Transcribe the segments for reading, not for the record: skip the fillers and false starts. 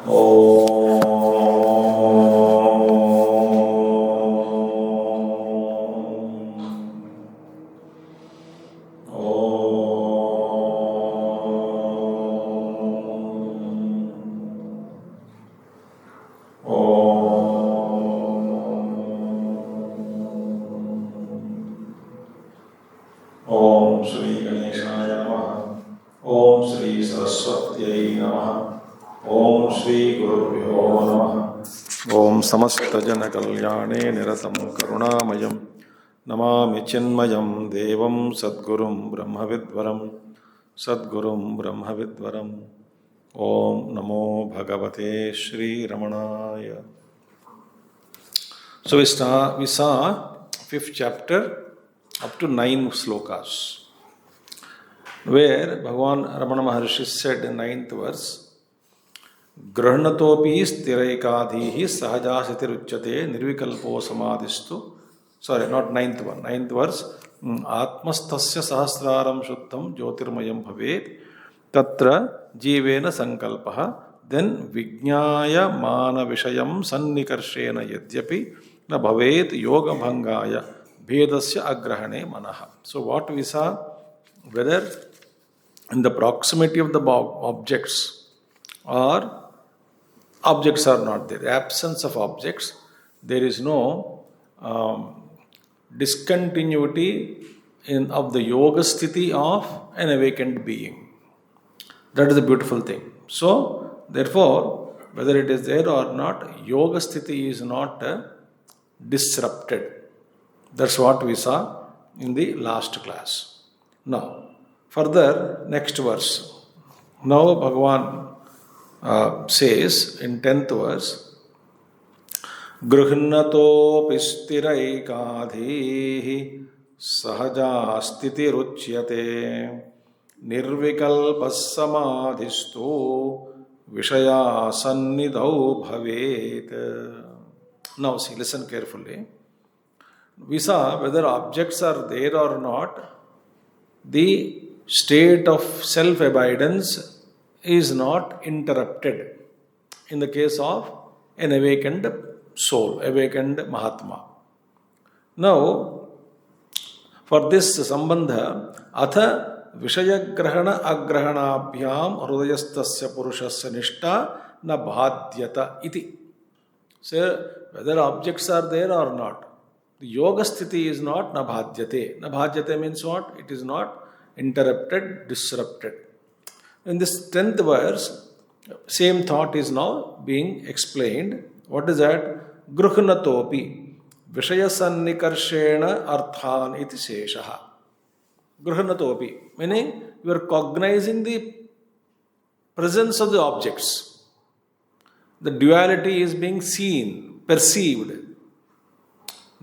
Om Shri Ganeshaya Namaha. Om Shri Saraswatyai Namaha. Om Shri Gurubhyo Namaha. Om Samasta Jana Kalyane Niratam Karunamayam. Namami Chinmayam Devam Sadgurum Brahmavidvaram. Sadgurum Brahmavidvaram. Om Namo Bhagavate Shri Ramanaya. So we saw 5th chapter up to 9 slokas, where Bhagavan Ramana Maharshi said in 9th verse, Grahnatopi stiraikadhihi sahajasiti ruchyate nirvikalpo samadhistu. Sorry, not 9th one. 9th verse, Atmastasya sahasraram shuttam jyotirmayam bhavet tatra jivena sankalpaha. Then Vijnaya mana vishayam sannikarshena yadyapi na bhavet yoga bhangaya bhedasya agrahane manaha. So what we saw, whether in the proximity of the objects or objects are not there, the absence of objects, there is no discontinuity of the yoga sthiti of an awakened being. That is the beautiful thing. So therefore, whether it is there or not, yoga sthiti is not disrupted. That's what we saw in the last class. Now, further, next verse. Now Bhagavan says in 10th verse, Gruhnato pistiraikadhihi sahajastiti ruchyate nirvikalpas samadhistu vishaya sannidau bhavet. Now see, listen carefully. We saw whether objects are there or not, the state of self-abidance is not interrupted in the case of an awakened soul, awakened Mahatma. Now, for this sambandha, atha vishayagrahana agrahanabhyam hrudayastasya purushasya nishta na bhadyata iti. So, whether objects are there or not, the yoga sthiti is not nabhadyate. Nabhadyate means what? It is not interrupted, disrupted. In this 10th verse, same thought is now being explained. What is that? Gruhnatopi vishaya sannikarshena arthan iti sheshaha. Gruhnatopi, meaning you are cognizing the presence of the objects. The duality is being seen, perceived.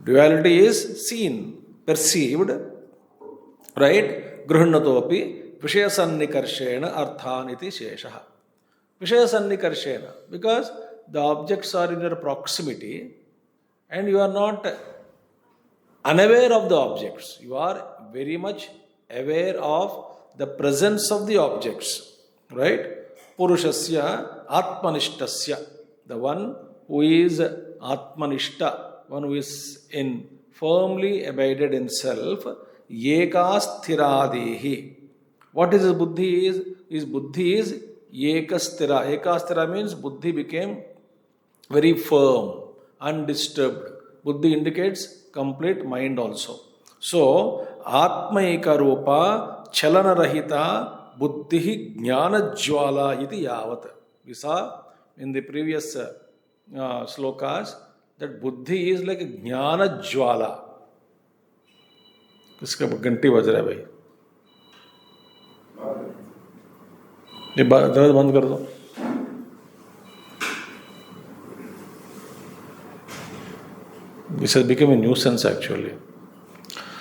Duality is seen, perceived, right? Gruhnatopi vishaya sannikarshena arthan iti sheshaha. Vishaya sannikarshena, because the objects are in your proximity and you are not unaware of the objects. You are very much aware of the presence of the objects, right? Purushasya atmanishtasya, the one who is atmanishta, one who is firmly abided in self, ekasthiradehi. What is his buddhi is? His buddhi is ekasthira. Ekasthira means buddhi became very firm, undisturbed. Buddhi indicates complete mind also. So, atma ekarupa chalana rahita buddhi jnana jwala iti yavat. We saw in the previous slokas that buddhi is like a jnana jwala. किसका घंटी बज रहा है भाई? ये दरवाजा बंद कर दो. This has become a nuisance actually.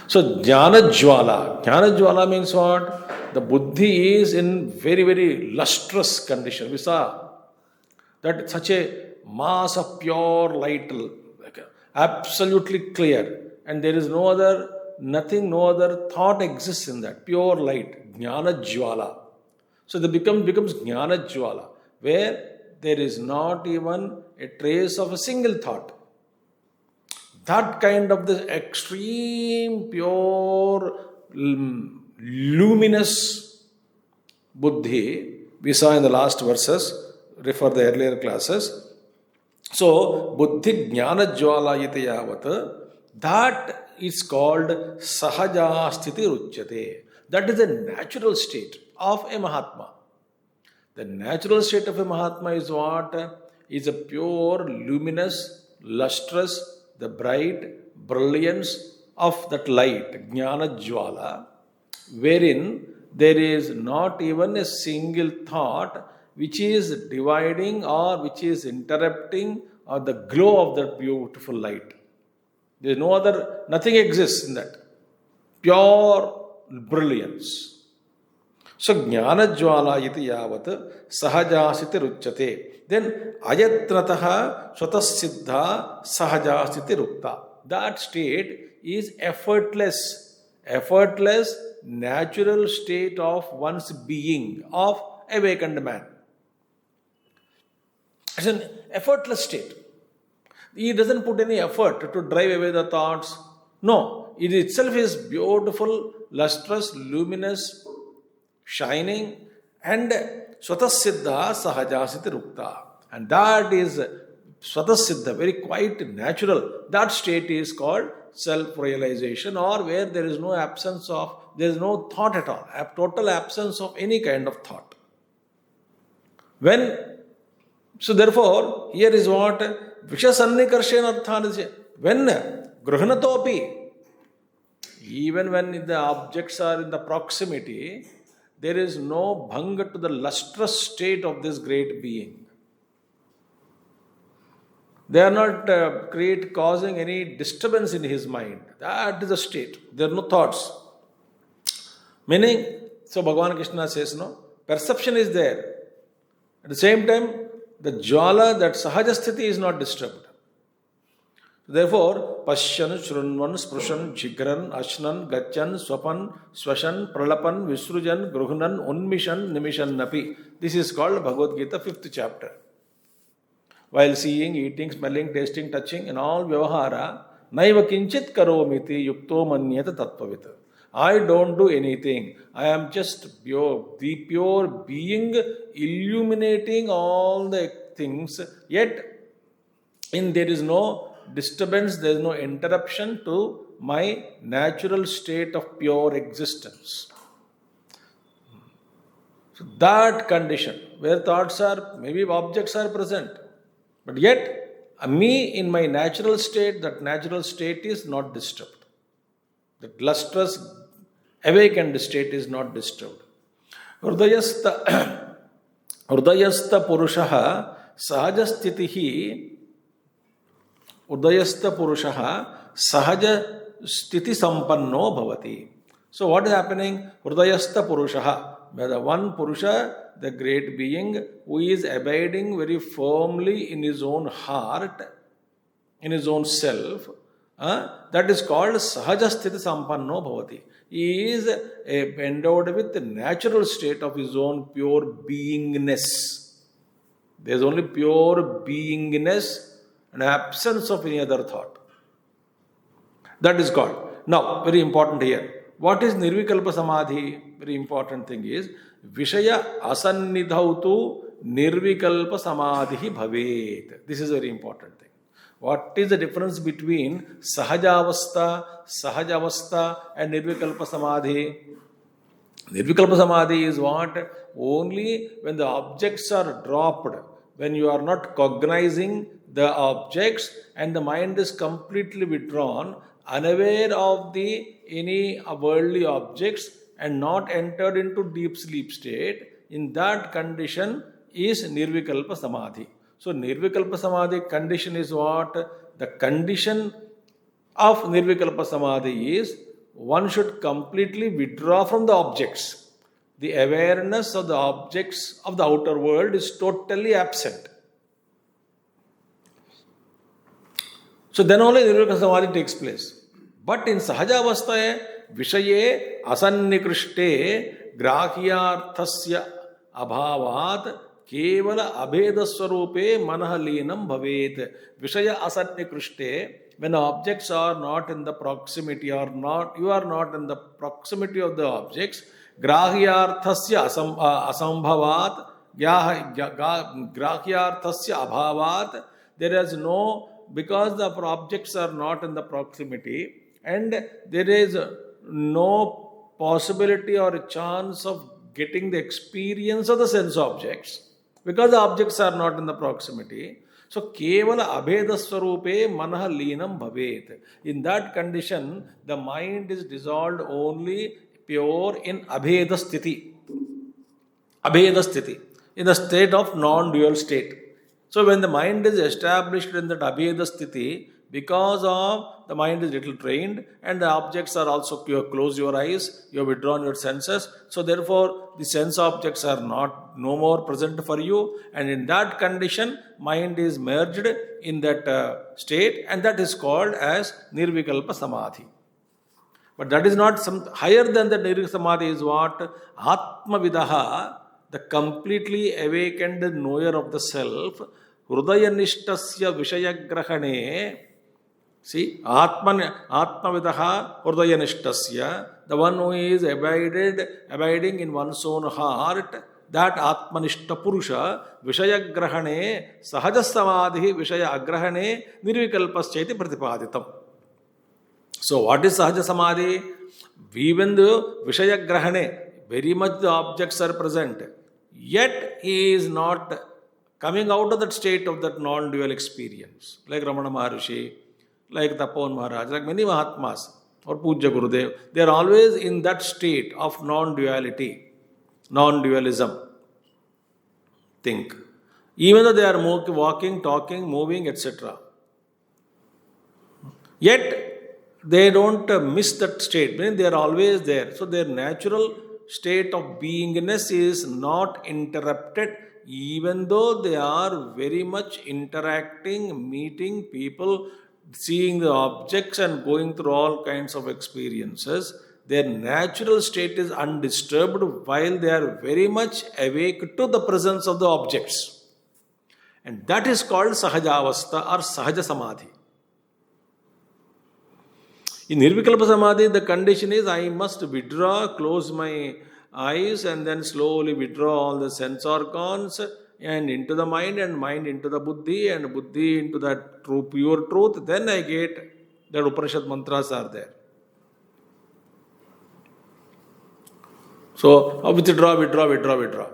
So jnana jwala. Jnana jwala means what? The buddhi is in very, very lustrous condition. We saw that such a mass of pure light, like absolutely clear, and there is no other thought exists in that pure light, jnana jwala. So it becomes jnana jwala, where there is not even a trace of a single thought. That kind of the extreme, pure, luminous buddhi we saw in the last verses, refer the earlier classes. So, buddhi jnana jwala iti yavat, that is called sahaja sthiti ruchyate. That is the natural state of a Mahatma. The natural state of a Mahatma is what? Is a pure, luminous, lustrous, the bright brilliance of that light, jnana jwala, wherein there is not even a single thought which is dividing or which is interrupting or the glow of that beautiful light. There is no other, nothing exists in that. Pure brilliance. So, jnana jwala iti yavat sahajasiti ruchyate. Then, ayatnataha swatassiddha sahajasiti rukta. That state is effortless, natural state of one's being, of awakened man. It's an effortless state. He doesn't put any effort to drive away the thoughts. No, it itself is beautiful, lustrous, luminous, shining, and swatassiddha sahajasiti rukta. And that is swatassiddha, very quite natural. That state is called self-realization, or where there is no absence of, there is no thought at all, a total absence of any kind of thought. So therefore, here is what? Vishasannikarshena artha. When gruhnatopi, even when the objects are in the proximity, there is no bhanga to the lustrous state of this great being. They are not causing any disturbance in his mind. That is the state. There are no thoughts. Meaning, so Bhagavan Krishna says, no, perception is there. At the same time, the jwala, that sahajasthiti is not disturbed. Therefore, pashyan, shrunvan, sprushan, jigran, ashnan, gachan, swapan, swashan, pralapan, visrujan, gruhnan, unmishan, nimishan, napi. This is called Bhagavad Gita, 5th chapter. While seeing, eating, smelling, tasting, touching, and all vyavahara, naiva kinchit karomiti yukto manyata tattvavita. I don't do anything. I am just pure, the pure being illuminating all the things. Yet, there is no disturbance, there is no interruption to my natural state of pure existence. So that condition, where thoughts are, maybe objects are present, but yet, me in my natural state, that natural state is not disturbed. That lustrous, awakened state is not disturbed. Hridayastha purushaha sahajasthitihi Udayastha purushaha sahaja sthiti sampanno bhavati. So what is happening? Hridayastha purushaha. The one Purusha, the great being, who is abiding very firmly in his own heart, in his own self, that is called sahajasthiti sampanno bhavati. He is endowed with the natural state of his own pure beingness. There is only pure beingness and absence of any other thought. That is called. Now, very important here. What is Nirvikalpa Samadhi? Very important thing is, Vishaya asannidhautu Nirvikalpa Samadhi bhavet. This is very important thing. What is the difference between Sahajavastha and Nirvikalpa Samadhi? Nirvikalpa Samadhi is what? Only when the objects are dropped, when you are not cognizing the objects and the mind is completely withdrawn, unaware of any worldly objects and not entered into deep sleep state, in that condition is Nirvikalpa Samadhi. So Nirvikalpa Samadhi condition is what? The condition of Nirvikalpa Samadhi is one should completely withdraw from the objects. The awareness of the objects of the outer world is totally absent. So then only Nirvikalpa Samadhi takes place. But in Sahajavastha, Vishaye asannikrishte grahyarthasya abhavat kevala abheda swarupe manah leenam bhavet. Vishaya asannikushte, when objects are not in the proximity or not, you are not in the proximity of the objects, grahyarthasya asambhavat, grahyarthasya abhavat, there is no, because the objects are not in the proximity and there is no possibility or a chance of getting the experience of the sense objects, because the objects are not in the proximity. So, kevala abheda swarupe manah leenam bhavet. In that condition, the mind is dissolved only pure in abheda sthiti. Abheda sthiti, in the state of non-dual state. So, when the mind is established in that abheda sthiti, because of the mind is little trained and the objects are also, you close your eyes, you have withdrawn your senses, so therefore the sense objects are no more present for you, and in that condition mind is merged in that state, and that is called as nirvikalpa samadhi. But that is not some higher than the nirvikalpa samadhi is what? Atma vidaha, the completely awakened knower of the self, hrudayanishtasya vishayagrahane. See, Atmavidaha Hrudayanishtasya, the one who is abiding in one's own heart, that Atmanishta Purusha, Vishayagrahane, Sahaja Samadhi, Vishaya Agrahane, Nirvikalpascheti Pratipaditam. So, what is Sahaja Samadhi? Even though Vishayagrahane, very much the objects are present, yet he is not coming out of that state of that non-dual experience. Like Ramana Maharishi, like Tapon Maharaj, like many Mahatmas or Pujya Gurudev, they are always in that state of non-duality, non-dualism. Think. Even though they are walking, talking, moving, etc. Yet, they don't miss that state. Meaning they are always there. So, their natural state of beingness is not interrupted, even though they are very much interacting, meeting people, seeing the objects and going through all kinds of experiences. Their natural state is undisturbed while they are very much awake to the presence of the objects. And that is called Sahajavastha or Sahaja Samadhi. In Nirvikalpa Samadhi, the condition is I must withdraw, close my eyes and then slowly withdraw all the sense organs and into the mind and mind into the buddhi and buddhi into that true pure truth. Then I get that Upanishad mantras are there. So, withdraw.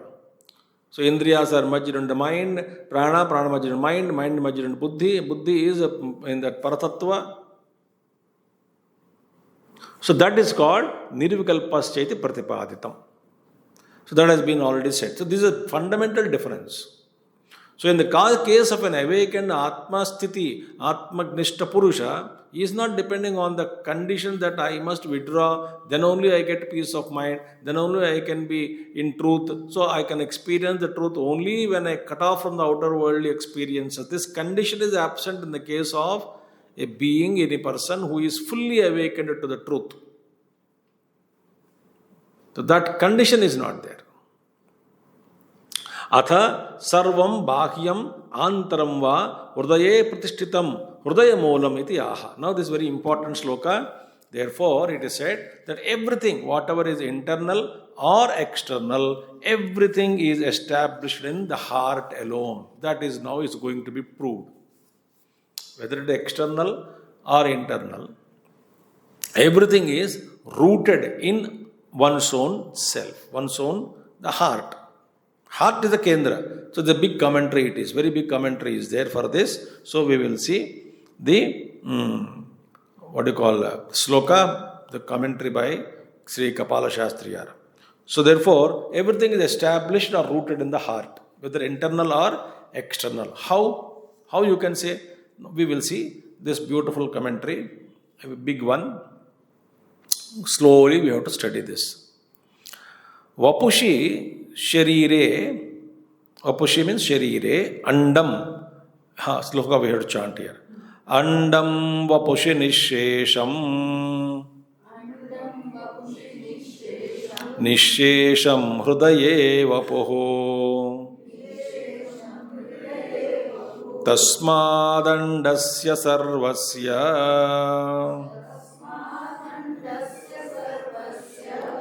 So, Indriyas are merged in the mind, prana merged in mind merged in buddhi. Buddhi is in that Paratattva. So, that is called Nirvikalpascheti Pratipaditam. So, that has been already said. So, this is a fundamental difference. So, in the case of an awakened Atma Sthiti, Atmagnishta Purusha, he is not depending on the condition that I must withdraw, then only I get peace of mind, then only I can be in truth. So, I can experience the truth only when I cut off from the outer worldly experiences. This condition is absent in the case of a being, any person who is fully awakened to the truth. So that condition is not there. Atha sarvam bahyam antaram va hrudaye pratishtitam hrudaya moolam iti aha. Now this is very important sloka. Therefore it is said that everything, whatever is internal or external, everything is established in the heart alone. That is now is going to be proved. Whether it is external or internal, everything is rooted in one's own self, one's own, the heart. Heart is the kendra. So the big commentary it is, very big commentary is there for this. So we will see the, sloka, the commentary by Sri Kapala Shastriyar. So therefore, everything is established or rooted in the heart, whether internal or external. How you can say? We will see this beautiful commentary, a big one. Slowly we have to study this. Vapushi sharire, vapushi means sharire, andam. Sloka we have to chant here. Andam vapushi nishesham. Nishesham hrudaye vapuho. तस्मादण्डस्य सर्वस्य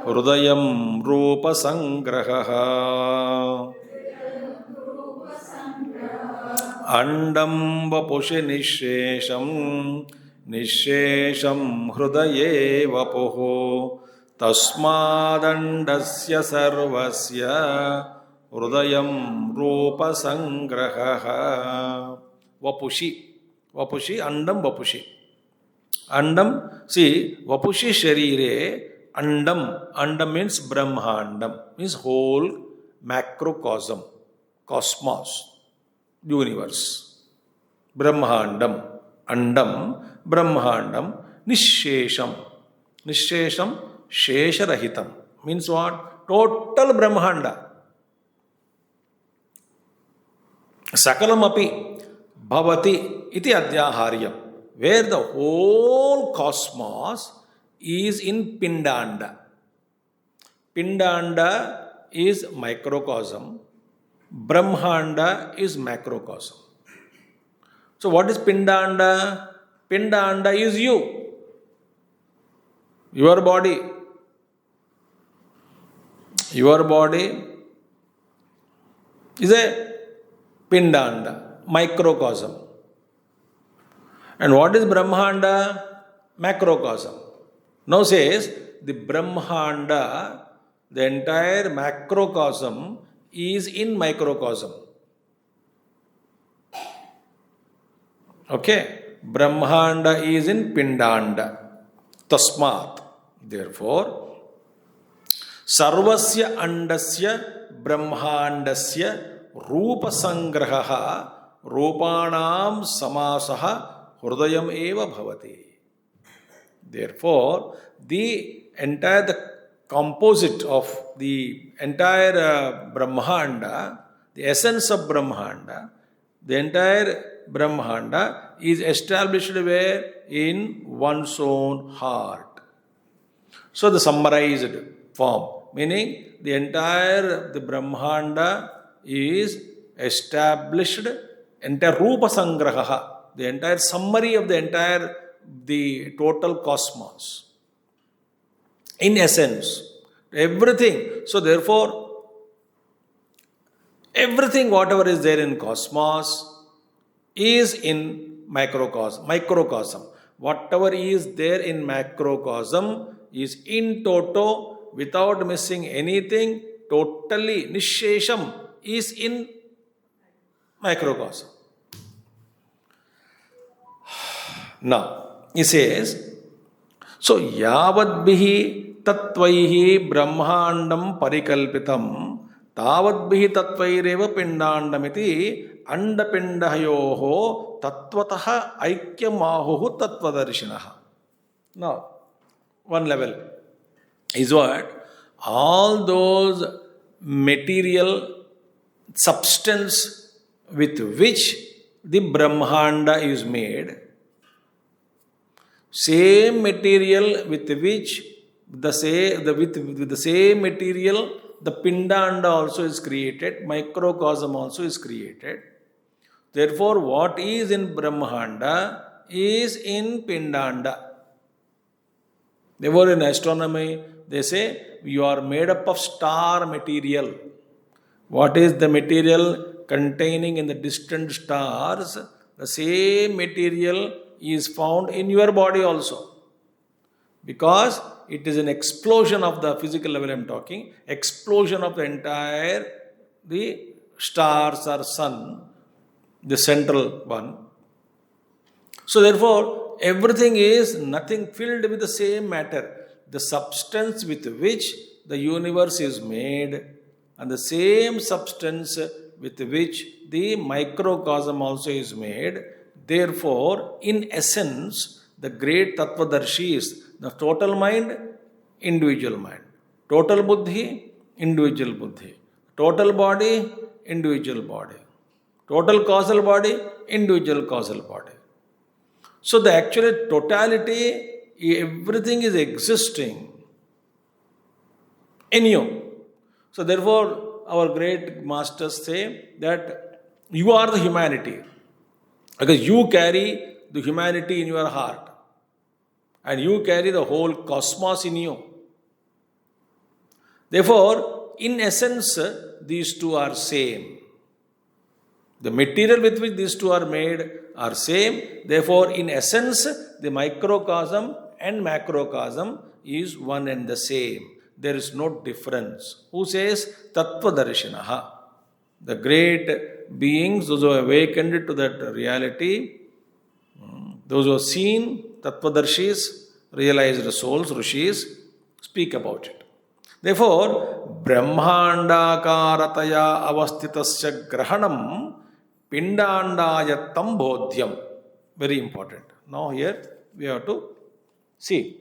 हृदयं रूपसङ्ग्रहः अंडं वपुषि निःशेषं निःशेषं हृदये वपुः तस्मादण्डस्य सर्वस्य हृदयं रूपसङ्ग्रहः वपुषि वपुषि अंडं वपुषि अंडम see vapushi sharire andam means brahmandam means whole macrocosm cosmos universe brahmandam andam brahmandam nishesham shesharahitam means what total brahmanda sakalamapi bhavati iti adhyaharyam where the whole cosmos is in Pindanda. Pindanda is microcosm, Brahmanda is macrocosm. So what is Pindanda? Pindanda is you, your body. Your body is a Pindanda, microcosm. And what is Brahmanda? Macrocosm. Now says the Brahmanda, the entire macrocosm is in microcosm. Okay? Brahmanda is in Pindanda. Tasmat. Therefore, Sarvasya Andasya Brahmandasya Rupa Sangraha Rupanam Samasaha Hrudayam eva bhavati. Therefore, the composite of the entire Brahmanda, the essence of Brahmanda, the entire Brahmanda is established where? In one's own heart. So the summarized form, meaning the Brahmanda is established, entire Rupa Sangraha, the entire summary of the total cosmos. In essence, everything. So therefore, everything whatever is there in cosmos is in microcosm. Whatever is there in macrocosm is in toto, without missing anything, totally, nishesham, is in microcosm. Now, he says, so yavadbihi tatvaihi brahmandam parikalpitam tavadbihi tatvaireva pindandamiti andapindayoho tatvataha aikyamahuhu tatvadarshinaha. Now, one level is what? All those material substance with which the Brahmanda is made, same material with which with the same material the Pindanda also is created, microcosm also is created. Therefore, what is in Brahmanda is in Pindanda. Therefore, in astronomy, they say you are made up of star material. What is the material containing in the distant stars? The same material is found in your body also. Because it is an explosion of the physical level I am talking, explosion of the entire, the stars or sun, the central one. So therefore, everything is nothing filled with the same matter. The substance with which the universe is made and the same substance with which the microcosm also is made. Therefore, in essence, the great Tattvadarshi is the total mind, individual mind. Total buddhi, individual buddhi. Total body, individual body. Total causal body, individual causal body. So the actual totality, everything is existing in you. So therefore, our great masters say that you are the humanity. Because you carry the humanity in your heart and you carry the whole cosmos in you. Therefore, in essence, these two are same. The material with which these two are made are same. Therefore, in essence, the microcosm and macrocosm is one and the same. There is no difference. Who says Tattvadarshinaha? The great beings, those who have awakened to that reality, those who have seen, Tattvadarshis, realized souls, Rishis, speak about it. Therefore, Brahmandaakarataya avastitasya grahanam pindandayattam bodhyam. Very important. Now here we have to see.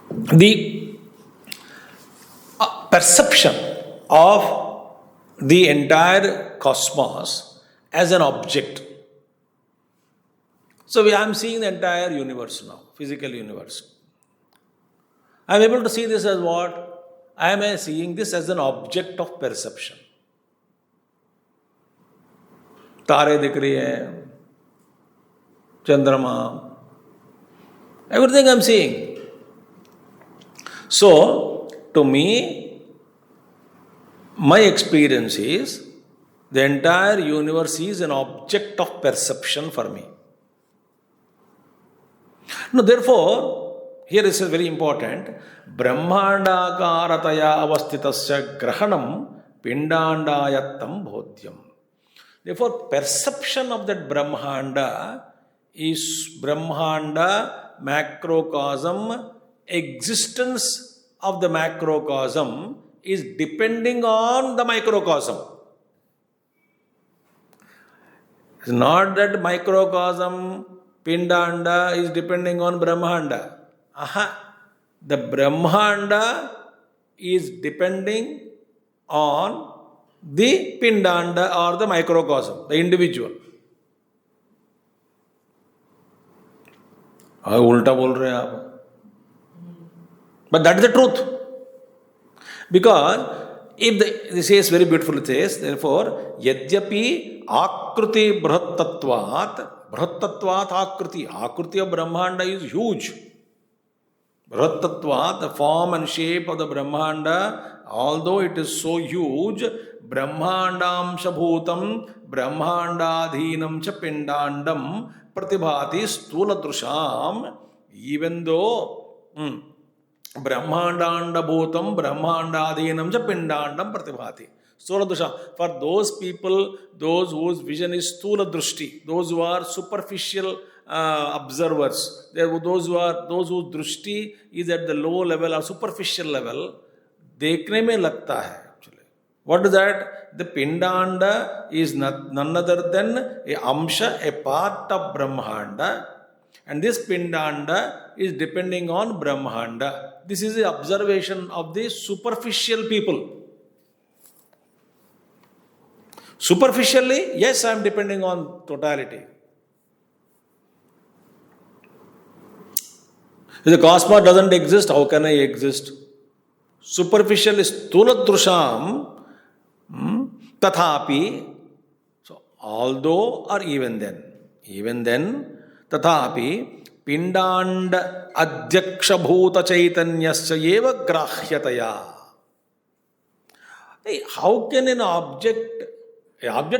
The perception of the entire cosmos as an object. So I am seeing the entire universe now, physical universe. I am able to see this as what? I am seeing this as an object of perception. तारे दिख रही है, चंद्रमा, everything I am seeing. So, to me, my experience is the entire universe is an object of perception for me. Now, therefore, here is very important. Brahmandaakarataya avastitasya grahanam pindandayattam bodhyam. Therefore, perception of that Brahmanda is Brahmanda, macrocosm, existence of the macrocosm is depending on the microcosm. It's not that microcosm, Pindanda is depending on Brahmanda. The Brahmanda is depending on the Pindanda or the microcosm, the individual. उल्टा बोल रहे हैं आप. But that is the truth. Because if this is very beautiful, it says, therefore, yadyapi akruti brahattattvat akruti. Akruti of Brahmanda is huge. Brahattattvat, the form and shape of the Brahmanda, although it is so huge, Brahmandam Shabhutam, Brahmandadhinam cha Pindandam, Pratibhati Stula Drusham, even though Brahmandanda Bhutam, Brahmandadhinam cha Pindandam Pratibhati. Stula Drusham. For those people, those whose vision is Stula Drushti, those who are superficial observers, those whose Drushti is at the low level or superficial level, देखने में लगता है. What is that? The Pindanda is none other than a Amsha, a part of Brahmanda, and this Pindanda is depending on Brahmanda. This is the observation of the superficial people. Superficially, yes, I am depending on totality. If the cosmos doesn't exist, how can I exist? Superficially, Stuladrusham, Tathapi, so although or even then, Tathapi, Pindand Adyaksha Bhuta Chaitanyasya Eva Grahyataya. Hey, how can an object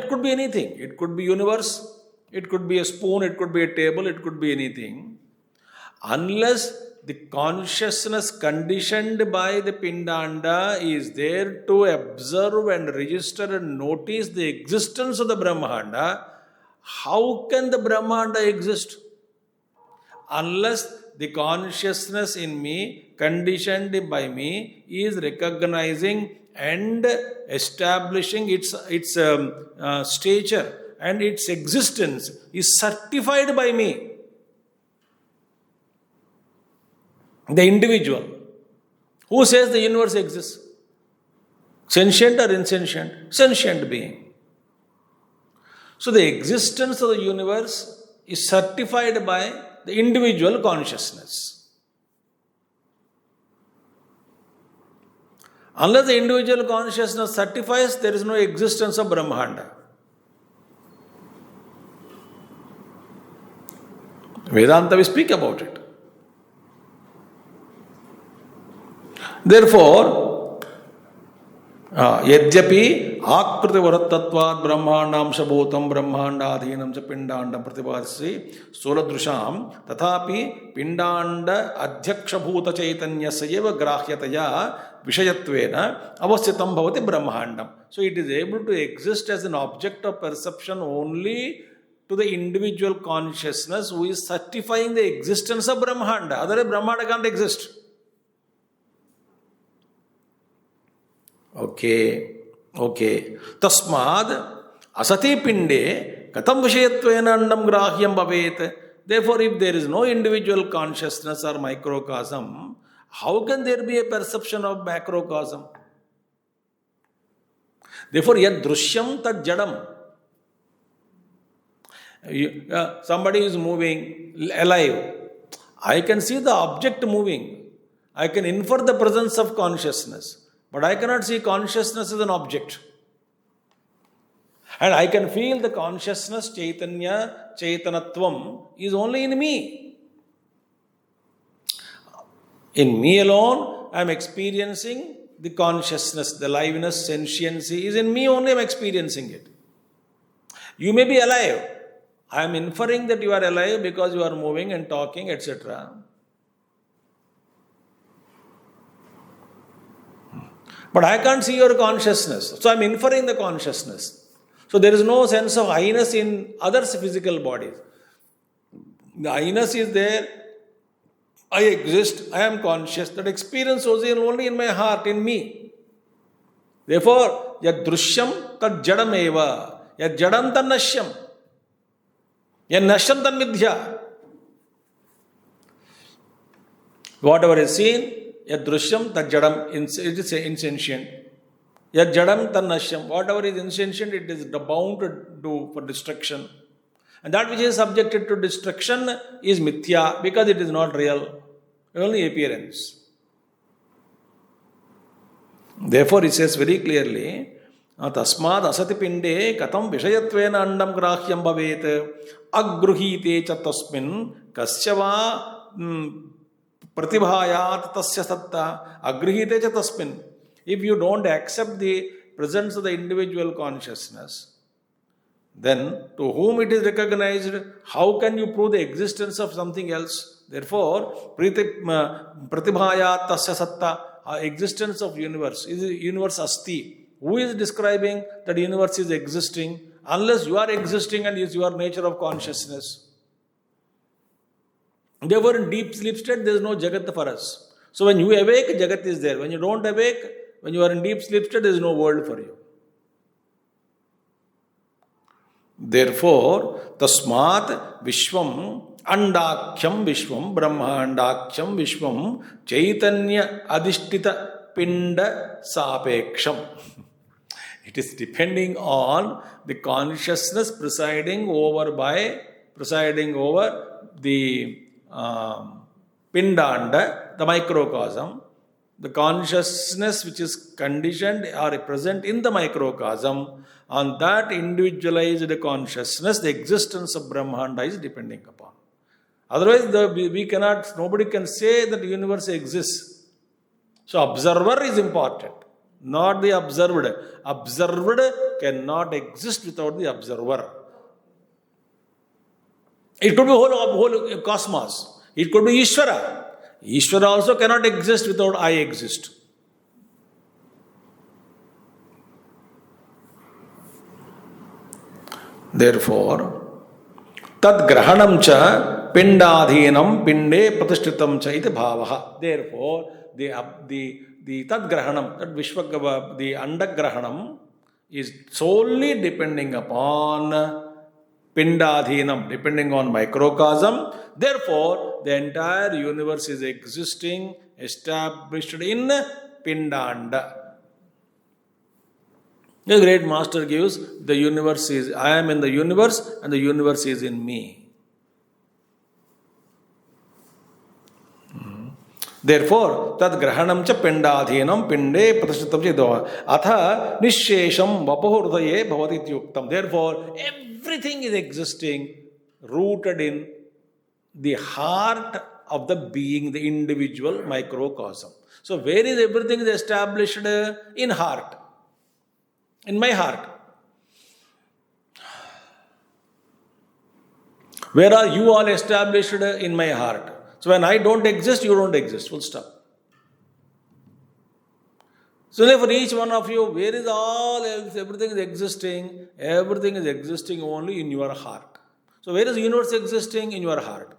could be anything. It could be universe, it could be a spoon, it could be a table, it could be anything. Unless the consciousness conditioned by the Pindanda is there to observe and register and notice the existence of the Brahmanda, how can the Brahmanda exist? Unless the consciousness in me, conditioned by me, is recognizing and establishing its stature and its existence, is certified by me. The individual. Who says the universe exists? Sentient or insentient? Sentient being. So the existence of the universe is certified by the individual consciousness. Unless the individual consciousness certifies, there is no existence of Brahmanda. Vedanta, we speak about it. Therefore, Yadyapi Akriti Varattatvad Brahmandam Shabhotam Brahmandadhinam cha Pindandam Pratibhasi Soladrusham Tathapi Pindanda Adhyakshabhuta Chaitanya Sayeva Grahyataya Vishayatvena Avasyatam Bhavati Brahmandam. So it is able to exist as an object of perception only to the individual consciousness who is certifying the existence of Brahmanda. Otherwise, Brahmanda can't exist. Okay. Tasmad asati pinde katam vishayatvena andam grahyam bhavet. Therefore, if there is no individual consciousness or microcosm, how can there be a perception of macrocosm? Therefore, yad drishyam tad jadam. Somebody is moving, alive. I can see the object moving. I can infer the presence of consciousness. But I cannot see consciousness as an object. And I can feel the consciousness, Chaitanya, Chaitanatvam is only in me. In me alone, I am experiencing the consciousness, the liveness, sentiency is in me only, I am experiencing it. You may be alive. I am inferring that you are alive because you are moving and talking, etc. But I can't see your consciousness. So I am inferring the consciousnness. So there is no sense of I-ness in others' physical bodies. The I-ness is there. I exist. I am conscious. That experience was only in my heart, in me. Therefore, yad drishyam tad jadam eva. Yad jadam tad nashyam. Yad nashyam tad midhya. Whatever is seen, yad drishyam tad jadam, it is insentient. Yad jadam tad nashyam. Whatever is insentient, it is bound to do for destruction. And that which is subjected to destruction is mithya because it is not real, only appearance. Therefore, it says very clearly, Tasmad asati pinde katam vishayatvena andam grahyam bhavet agruhite cha tasmin kasyava pratibhayat tasya satta agruhite cha tasmin. If you don't accept the presence of the individual consciousness, then to whom it is recognized, how can you prove the existence of something else? Therefore, pratibhayat tasya satta, existence of universe, is universe asti. Who is describing that universe is existing? Unless you are existing and is your nature of consciousness. Therefore, in deep sleep state, there is no Jagat for us. So when you awake, Jagat is there. When you don't awake, when you are in deep sleep state, there is no world for you. Therefore, tasmat vishwam andakhyam vishwam brahmandakhyam vishwam chaitanya adhishtita pinda sapeksham. It is depending on the consciousness presiding over the pindanda, the microcosm, the consciousness which is conditioned or present in the microcosm. On that individualized consciousness, the existence of Brahmanda is depending upon. Otherwise, nobody can say that the universe exists. So, observer is important, not the observed. Observed cannot exist without the observer. It could be whole cosmos. It could be Ishvara. Ishvara also cannot exist without I exist. Therefore, tad grahanam cha pindadhinam pinde pratishtitam cha iti bhavaha. Therefore, the tad grahanam, that vishwagava, the andagrahanam is solely depending upon pindadhinam, depending on microcosm. Therefore, the entire universe is existing, established in pindanda. The great master gives, the universe is, I am in the universe and the universe is in me. Therefore, tad grahanam cha pindadhinam pinde pratishthitam cha atha nishesham vapuhrudaye bhavati ityuktam. Therefore, everything is existing, rooted in the heart of the being, the individual microcosm. So, where is everything is established? In heart. In my heart. Where are you all established? In my heart. So when I don't exist, you don't exist. Full stop. So for each one of you, where is all else? Everything is existing. Everything is existing only in your heart. So where is the universe existing? In your heart.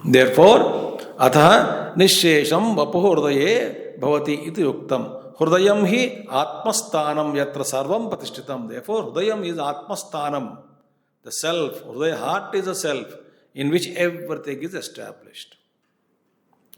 Therefore, atha nishesham vapuh hrudaye bhavati iti yuktam. Hrudayam hi atmasthanam yatra sarvam patishtitam. Therefore, Hrudayam is atmasthanam. The self, Hrudaya heart is a self in which everything is established.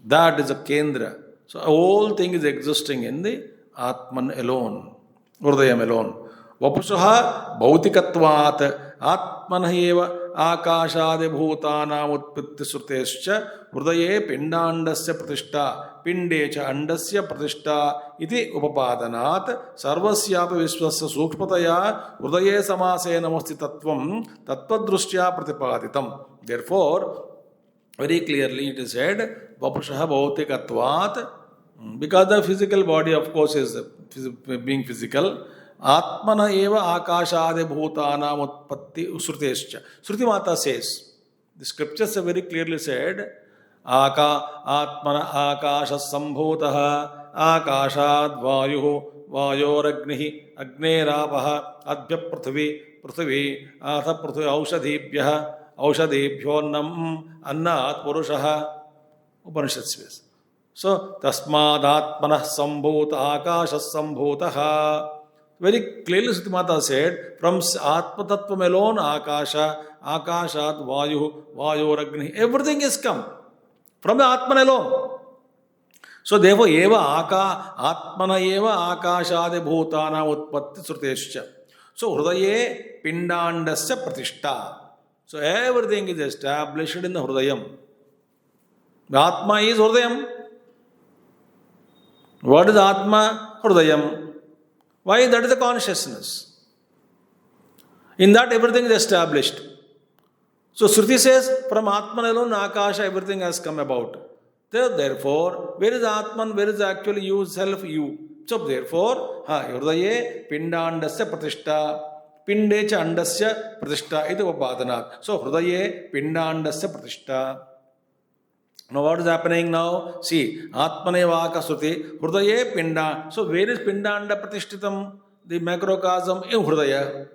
That is a kendra. So, whole thing is existing in the Atman alone, Hrudayam alone. Vapushaha bhautikatvat atmanaheva akashade bhutanam utpitti srutescha hrudaye pindandasya pratishta pindecha andasya pratishta iti upapadanat sarvasyapi vishwasya sukshmataya hrudaye samase namasti tattvam tattvadrushtya pratipaditam. Therefore, very clearly it is said, vapushaha bhautikatvat, because the physical body of course is being physical. Atmana eva akashade bhutanam utpatti usrutescha. Shruti Mata says, the scriptures have very clearly said, atmana akasha sambhutaha akashad vayuhu vayoragnihi agnerapah adbhya prithvi atha prithvi aushadebhyonnam annat purushaha. Upanishad says. So, tasmad atmanah sambhuta akasha sambhutaha. Very clearly Shruti Mata said, from Atma Tattvam alone, Akasha, Akashat, Vayu, Vayoragni, everything is come from the Atman alone. So therefore, Eva Atmana Eva Akashade Bhutana Utpatti Srutescha. So Hrudaye Pindandasya Pratishta. So everything is established in the Hrudayam. The Atma is Hrudayam. What is Atma? Hrudayam. Why? That is the consciousness. In that everything is established. So Shruti says, from Atman alone, Akasha, everything has come about. Therefore, where is Atman? Where is actually you, self, you? So therefore, Hrudaye Pindandasya Pratishta, Pindecha Andasya Pratishta, iti upadanat. So Hrudaye Pindandasya Pratishta. Now what is happening now? See, Atmanevaka Sruti, Hrudaye Pinda. So where is Pindanda Pratishtitam? The macrocosm in Hrudaya.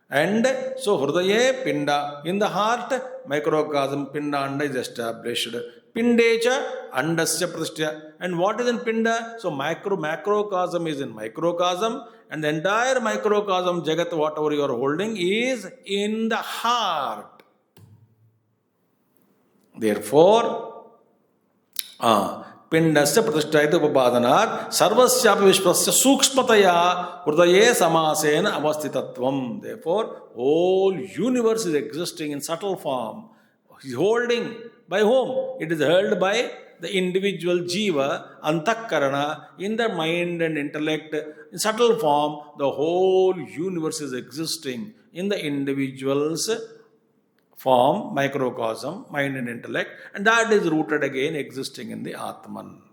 And so Hrudaye Pinda. In the heart, microcosm Pindanda is established. Pindecha Andasya Pratishtya. And what is in Pinda? So macrocosm is in microcosm. And the entire microcosm, Jagat, whatever you are holding, is in the heart. Therefore, Pindasya Pratishthayate Upapadanat Sarvasyapi Vishwasya Sukshmataya Hrudaye Samasena Avasthitatvam. Therefore, whole universe is existing in subtle form. He is holding by whom? It is held by the individual Jiva, Antakarana, in the mind and intellect. In subtle form, the whole universe is existing in the individual's form, microcosm, mind and intellect, and that is rooted again existing in the Atman.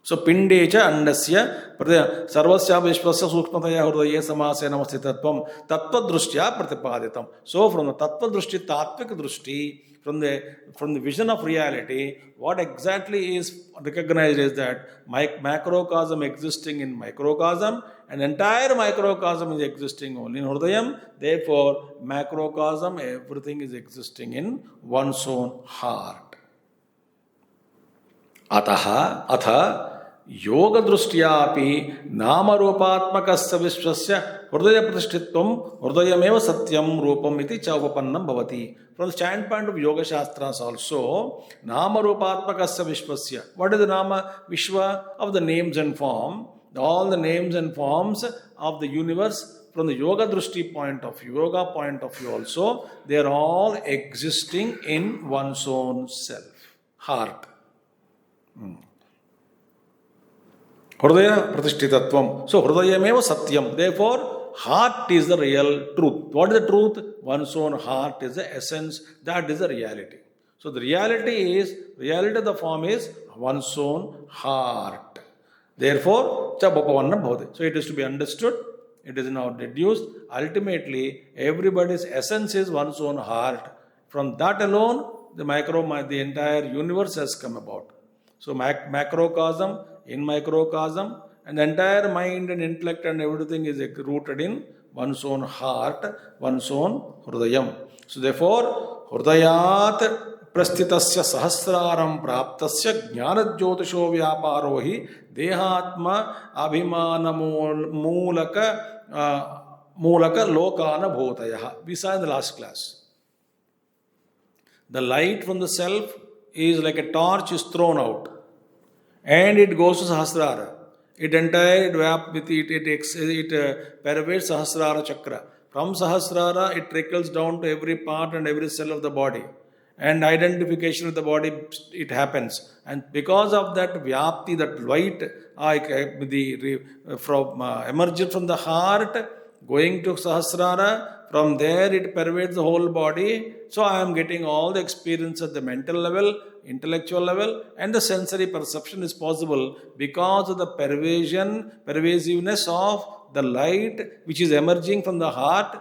So, Pindecha Andasya Sarvasya Vishwasya Sukshmataya Hrudaye Samasena Avasthitatvam Tattva Drushtya Pratipaditam. So, from the Tattva Drushti, Tattvika Drushti, from the vision of reality, what exactly is recognized is that macrocosm existing in microcosm, and entire microcosm is existing only in Hrudayam. Therefore, macrocosm, everything is existing in one's own heart. Atha yoga drushtyapi nama rupatmakasya vishwasya Hrudaya pratishtitvam Hrudayameva satyam rupam iti chaupapannam bhavati. From the standpoint of Yoga Shastras also, Nama Rupatmakasya Vishwasya. What is the Nama? Vishwa of the names and form. All the names and forms of the universe from the yoga drishti point of view, yoga point of view also, they are all existing in one's own self, heart. Hridaya pratishthitatvam. So Hridayameva satyam. Therefore, heart is the real truth. What is the truth? One's own heart is the essence. That is the reality. So the reality of the form is one's own heart. Therefore, Chabapavannam bhavati. So it is to be understood. It is now deduced. Ultimately, everybody's essence is one's own heart. From that alone, the entire universe has come about. So macrocosm, in microcosm, and the entire mind and intellect and everything is rooted in one's own heart, one's own hridayam. So therefore, hridayat prasthitasya sahasraram praptasya jnanajyotisho vyaparo hi dehatma abhimana mulaka lokana bhotayah. We saw in the last class. The light from the self is like a torch is thrown out and it goes to Sahasrara. It pervades Sahasrara chakra. From Sahasrara, it trickles down to every part and every cell of the body. And identification with the body, it happens. And because of that Vyapti, that light, emerging from the heart, going to Sahasrara, from there it pervades the whole body. So I am getting all the experience at the mental level, intellectual level, and the sensory perception is possible because of the pervasiveness of the light which is emerging from the heart,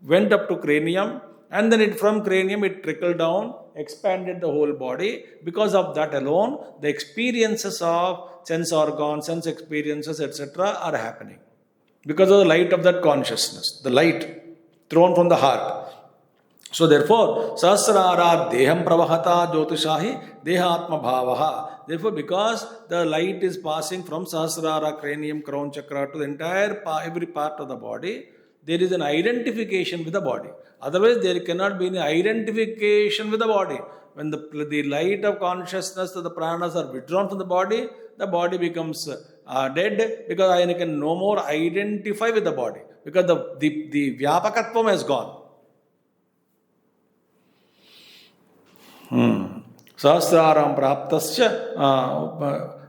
went up to cranium, and then from cranium it trickled down, expanded the whole body. Because of that alone, the experiences of sense organs, sense experiences, etc. are happening. Because of the light of that consciousness, the light thrown from the heart. So therefore, sahasrara deham pravahata jyotishahi dehatma bhavaha. Therefore, because the light is passing from sahasrara, cranium, crown chakra to the entire every part of the body, there is an identification with the body. Otherwise, there cannot be any identification with the body. When the light of consciousness of the pranas are withdrawn from the body becomes dead, because I can no more identify with the body, because the vyapakatvam has gone. Sahasraram praptasya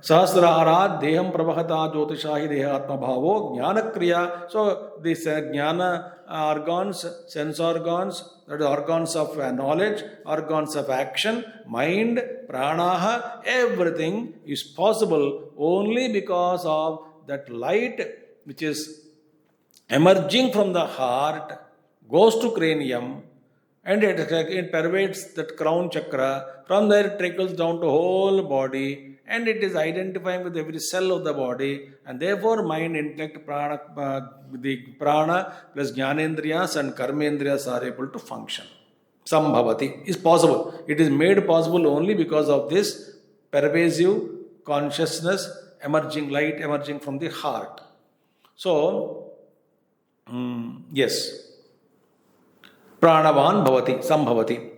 sahasrarat deham pravahata jyotishahi dehatma bhavo jnana kriya. So these jnana organs, sense organs, that is organs of knowledge, organs of action, mind, pranaha, everything is possible only because of that light which is emerging from the heart, goes to cranium, and it pervades that crown chakra. From there it trickles down to whole body, and it is identifying with every cell of the body, and therefore mind, intellect, the prana plus jnanendriyas and karmendriyas are able to function. Sambhavati is possible. It is made possible only because of this pervasive consciousness, emerging light emerging from the heart. So, yes. Pranavan bhavati, sambhavati.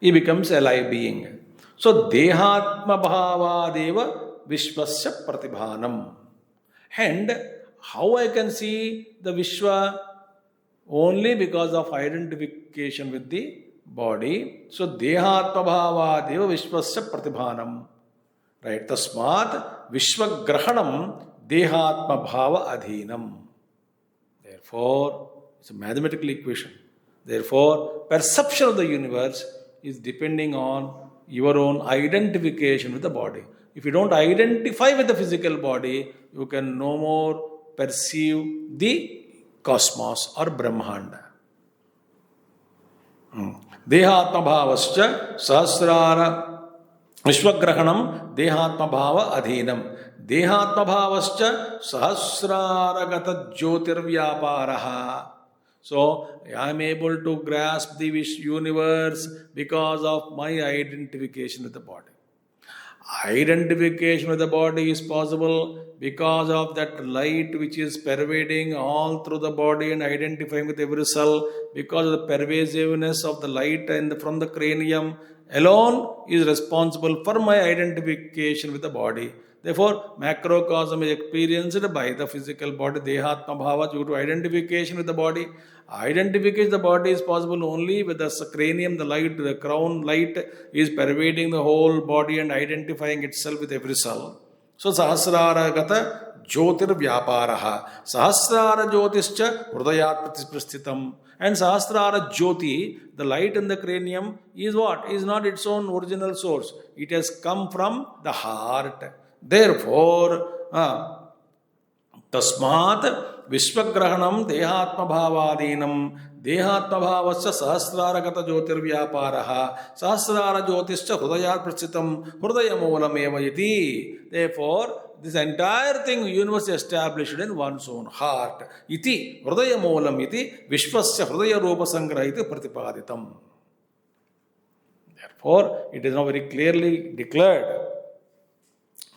He becomes a live being. So, dehatma bhavadeva vishvasya pratibhanam. And how I can see the Vishwa? Only because of identification with the body. So, dehatma bhavadeva vishvasya pratibhanam. Right? Tasmat vishvagrahanam dehatma bhava adhinam. Therefore, it's a mathematical equation. Therefore, perception of the universe is depending on your own identification with the body. If you don't identify with the physical body, you can no more perceive the cosmos or Brahmanda. Dehatma bhavascha sahasrara vishvagrahanam dehatma bhava adhinam. Dehatma bhavascha sahasrara gata jyotirvyaparaha. So, I am able to grasp the universe because of my identification with the body. Identification with the body is possible because of that light which is pervading all through the body and identifying with every cell, because of the pervasiveness of the light from the cranium alone is responsible for my identification with the body. Therefore, macrocosm is experienced by the physical body, Dehatma Bhava, due to identification with the body. Identification with the body is possible only with the cranium, the light, the crown light is pervading the whole body and identifying itself with every cell. So, Sahasrara Gata Jyotir Vyaparaha. Sahasrara Jyotischa Hridayat Pratisprasthitam. And Sahasrara Jyoti, the light in the cranium, is what? Is not its own original source. It has come from the heart. Therefore, Tasmat Vishwagrahanam Dehatma Bhavadinam Dehatma Bhavasya Sahasrara Gata Jyotir Vyaparaha Sahasrara Jyotischa Hridayat Prastitam Hridayamolameva Iti. Therefore, this entire thing, universe is established in one's own heart. Iti Hridayamolam iti Vishwasya Hridaya Rupa Sangraha iti Pratipaditam. Therefore, it is now very clearly declared.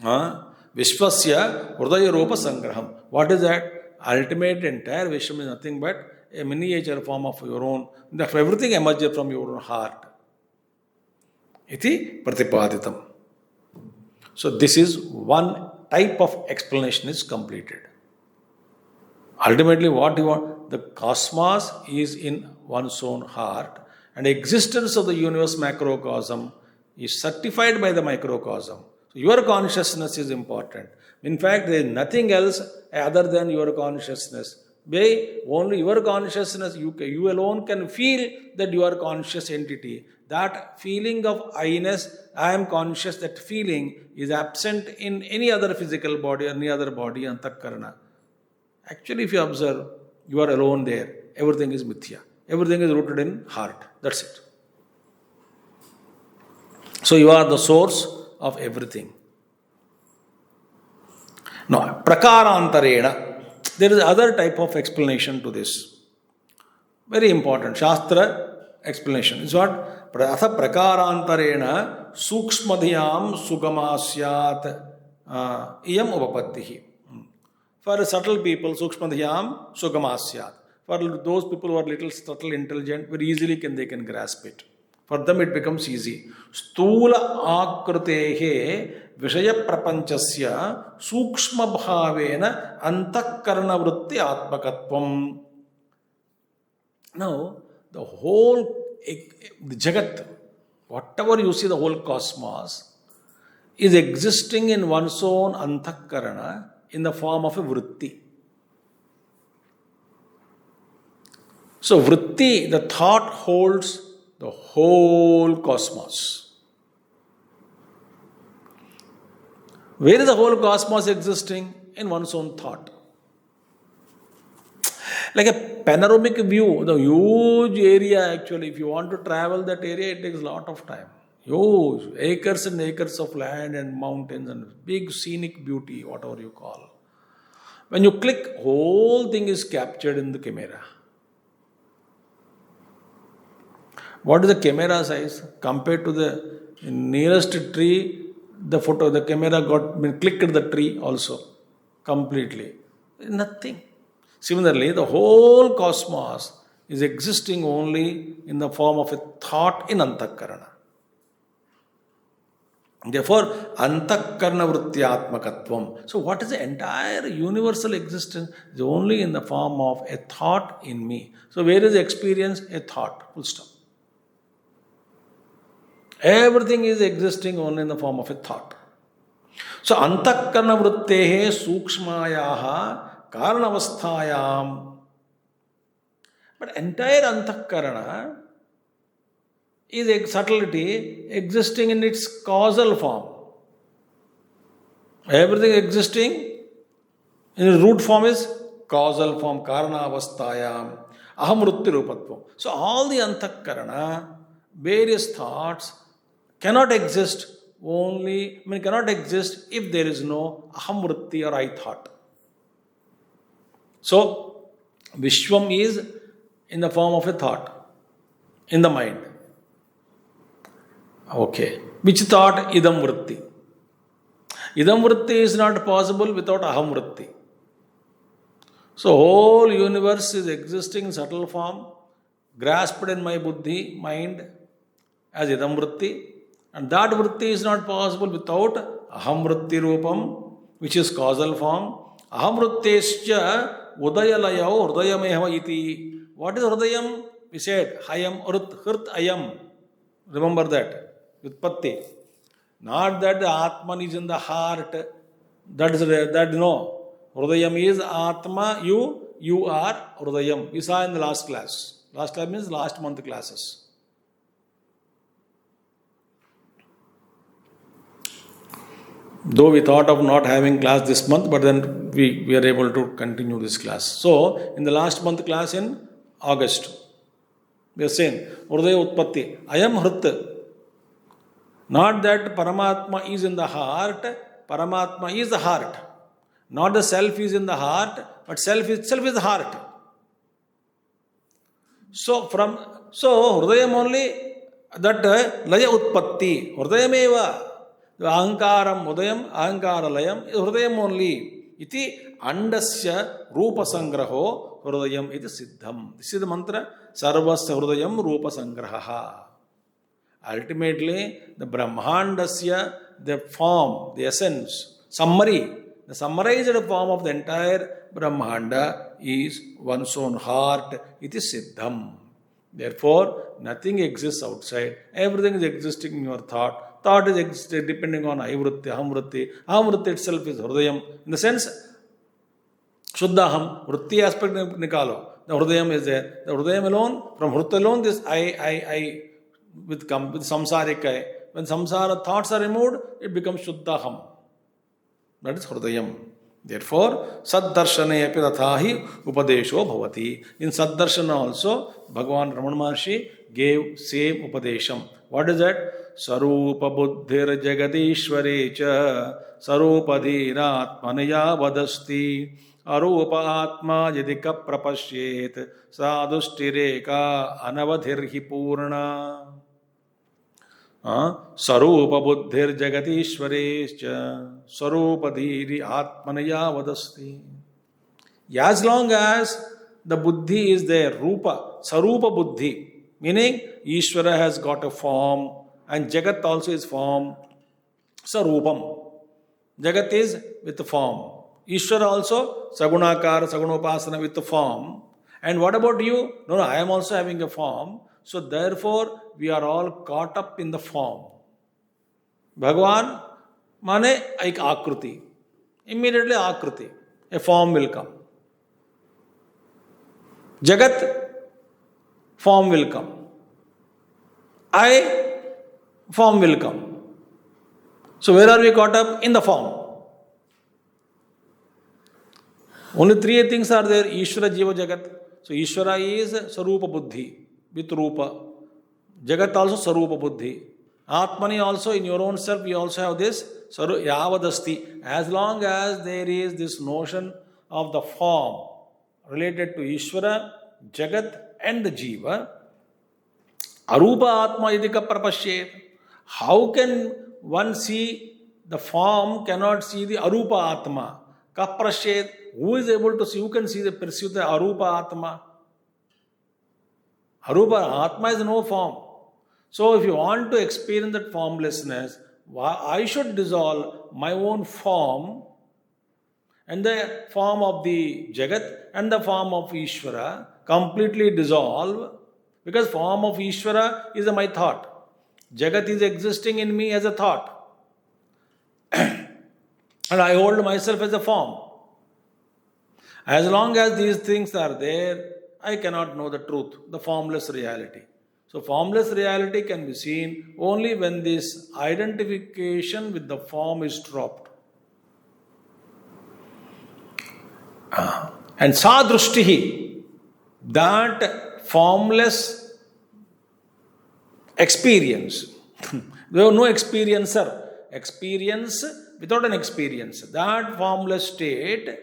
Vishwasya Hridaya Rupa Sangraham. What is that? Ultimate entire Vishwam is nothing but a miniature form of your own. That everything emerges from your own heart. Iti Pratipaditam. So this is one type of explanation is completed. Ultimately, what you want? The cosmos is in one's own heart, and existence of the universe macrocosm is certified by the microcosm. So your consciousness is important. In fact, there is nothing else other than your consciousness. Only your consciousness, you alone can feel that you are a conscious entity. That feeling of I-ness, I am conscious, that feeling is absent in any other physical body or any other body, antakarana. Actually, if you observe, you are alone there. Everything is mithya. Everything is rooted in heart. That's it. So you are the source of everything. Now, prakarantarena. There is other type of explanation to this. Very important. Shastra explanation. It's what? Atha prakarantarena sukshmadhyam sugamasyat iyam upapattihi. For subtle people, sukshmadhyam sugamasyat. For those people who are little subtle, intelligent, very easily they can grasp it. For them it becomes easy. Stula akrutehe Vishaya prapanchasya sukshma bhavena antakarana vritti atmakatvam. Now, the whole the Jagat, whatever you see, the whole cosmos, is existing in one's own antakarana in the form of a vritti. So, vritti, the thought holds the whole cosmos. Where is the whole cosmos existing? In one's own thought. Like a panoramic view, the huge area actually, if you want to travel that area, it takes a lot of time. Huge, acres and acres of land and mountains and big scenic beauty, whatever you call. When you click, whole thing is captured in the camera. What is the camera size? Compared to the nearest tree, the camera clicked the tree also completely. Nothing. Similarly, the whole cosmos is existing only in the form of a thought in antakarana. Therefore, antakarana vrittyatmakatvam. So, what is the entire universal existence? Is only in the form of a thought in me. So, where is the experience? A thought. Full stop. Everything is existing only in the form of a thought. So, antakarana vrittehe sukshmayaha karanavasthayam. But entire antakarana is a subtlety existing in its causal form. Everything existing in its root form is causal form, karanavasthayam, ahamrutti rupatvam. So, all the antakarana, various thoughts, cannot exist cannot exist if there is no ahamvritti or I thought. So, Vishwam is in the form of a thought, in the mind. Okay. Which thought? Idam vritti. Idam vritti is not possible without ahamvritti. So, whole universe is existing in subtle form, grasped in my buddhi, mind, as idam vritti. And that vritti is not possible without aham vritti rupam, which is causal form. Aham vrittescha udayalayao hridayameva iti. What is hridayam? We said hayam hrit ayam. Remember that. Vitpatti. Not that the Atman is in the heart. That no. Hridayam is Atma, you are Hridayam. We saw in the last class. Last class means last month classes. Though we thought of not having class this month, but then we are able to continue this class. So, in the last month class in August, we are saying, Hridaya Utpatti, I am Hrit. Not that Paramatma is in the heart, Paramatma is the heart. Not the self is in the heart, but self itself is the heart. So, Hridayam only, that Laya Utpatti, Hridayameva. The Ahankaram Udayam, Ahankara Layam is Hridayam only. Iti Andasya Rupa Sangraho Hridayam iti Siddham. This is the mantra. Sarvasya Hridayam Rupa Sangraha. Ultimately, the Brahmandasya, the form, the essence, summary, the summarized form of the entire Brahmanda is one's own heart. It is Siddham. Therefore, nothing exists outside. Everything is existing in your thought. Thought is existing depending on Aivritti, Ahamvritti. Ahamvritti itself is Hridayam. In the sense, Shuddhaham, Vritti aspect Nikalo. The Hridayam is there. The Hridayam alone, from Hrit alone, this I with samsaric I. When samsara thoughts are removed, it becomes Shuddhaham. That is Hridayam. Therefore, Saddarshane api tathahi upadesho bhavati. In Saddarshana also, Bhagavan Ramana Maharshi gave same upadesham. What is that? Sarupa buddhir jagadishvare cha sarupadhiratmanaya vadasti arupa atma yadika prapashyet sadustireka anavadhirhi purna. Sarupa buddhir jagadishvare cha sarupadhiri atmanaya vadasti. As long as the buddhi is there, rupa, sarupa buddhi, meaning Ishvara has got a form, and Jagat also is form. Sarupam. Jagat is with the form. Ishvara also Sagunakara, Sagunopasana with the form. And what about you? No, I am also having a form. So therefore, we are all caught up in the form. Bhagavan, mane ek akruti. Immediately akruti. A form will come. Jagat, form will come. I, form will come. So where are we caught up? In the form. Only three things are there. Ishvara, Jiva, Jagat. So Ishvara is Sarupa Buddhi with Rupa. Jagat also Sarupa Buddhi. Atmani also, in your own self, we also have this Yavadasti. As long as there is this notion of the form related to Ishvara, Jagat and the Jiva, Arupa Atma Yadika Prapashyet. How can one see the form, cannot see the Arupa Atma? Kaprashyet. Who is able to see, who can see perceive the Arupa Atma? Arupa Atma is no form. So if you want to experience that formlessness, I should dissolve my own form and the form of the Jagat and the form of Ishvara, completely dissolve, because form of Ishvara is my thought. Jagat is existing in me as a thought. And I hold myself as a form. As long as these things are there, I cannot know the truth, the formless reality. So formless reality can be seen only when this identification with the form is dropped. And sadrushtihi, that formless experience. There is no experiencer. Experience without an experience. That formless state,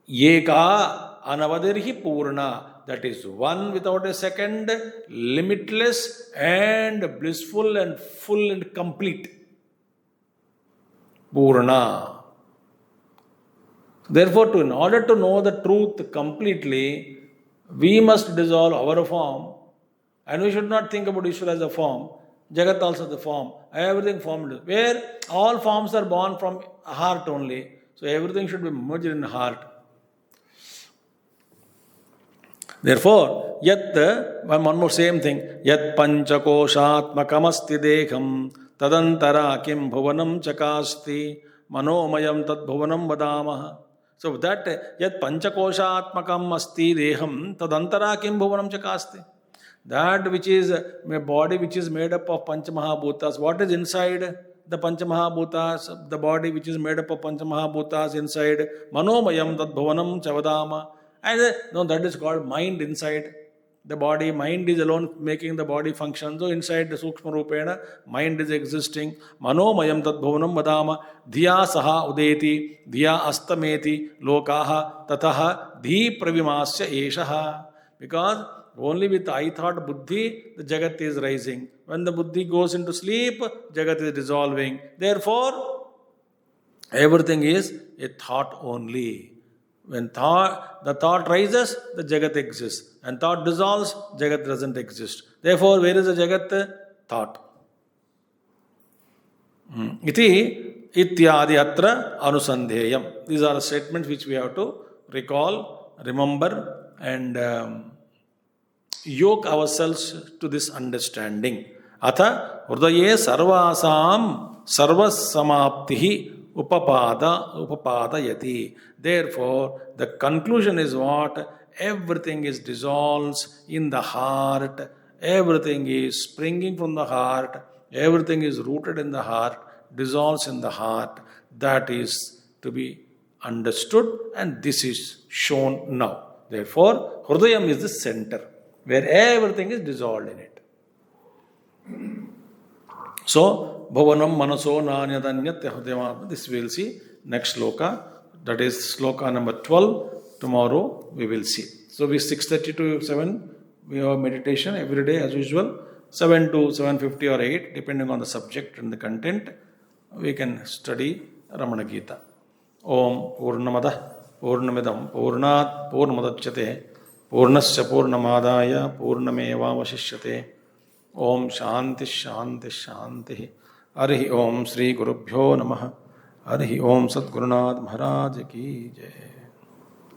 eka anavadirhi purna. That is one without a second, limitless and blissful and full and complete. Purna. Therefore, in order to know the truth completely, we must dissolve our form, and we should not think about Ishvara as a form. Jagat also the form. Everything formed. Where all forms are born from heart only. So everything should be merged in heart. Therefore, one more same thing. Yat panchakoshatmakamasti dekham tadantara kim bhuvanam chakasti manomayam tad bhuvanam vadamaha. So that yat panchakoshatmakam asti deham tadantara kim bhuvanam chakasti. That which is a body which is made up of Panchamahabhutas. What is inside the Panchamahabhutas? The body which is made up of Panchamahabhutas inside. Manomayam tad bhuvanam chavadama. And no, that is called mind inside the body. Mind is alone making the body function. So inside the Sukshma Rupena, mind is existing. Manomayam tad bhuvanam vadama. Dhiya saha udeti. Dhiya astameti. Lokaha tataha dhi pravimasya eshaha. Because only with I thought buddhi, the Jagat is rising. When the buddhi goes into sleep, Jagat is dissolving. Therefore, everything is a thought only. When the thought rises, the Jagat exists. And thought dissolves, Jagat doesn't exist. Therefore, where is the Jagat? Thought. Iti ityadi atra anusandheyam. These are the statements which we have to recall, remember, and yoke ourselves to this understanding. Atha hrudaye sarvasam sarvasamaptihi upapadayati. Therefore, the conclusion is what? Everything is dissolves in the heart. Everything is springing from the heart. Everything is rooted in the heart, dissolves in the heart. That is to be understood, and this is shown now. Therefore, Hrudayam is the center, where everything is dissolved in it. So, Bhavanam Manaso Nanyadanyat Hrudayam. This we will see next sloka. That is sloka number 12. Tomorrow we will see. So, we 6:30 to 7, we have meditation every day as usual. 7 to 7:50 or 8, depending on the subject and the content, we can study Ramana Gita. Om Purnamada Purnamidam Purnat Purnamadachyate Purnasya Purnamadaya Purnamevavashishyate. Om Shanti Shanti Shanti. Arihi Om Sri Gurubhyo Namaha. Arihi Om Sadgurunath Maharaj Ki Jai.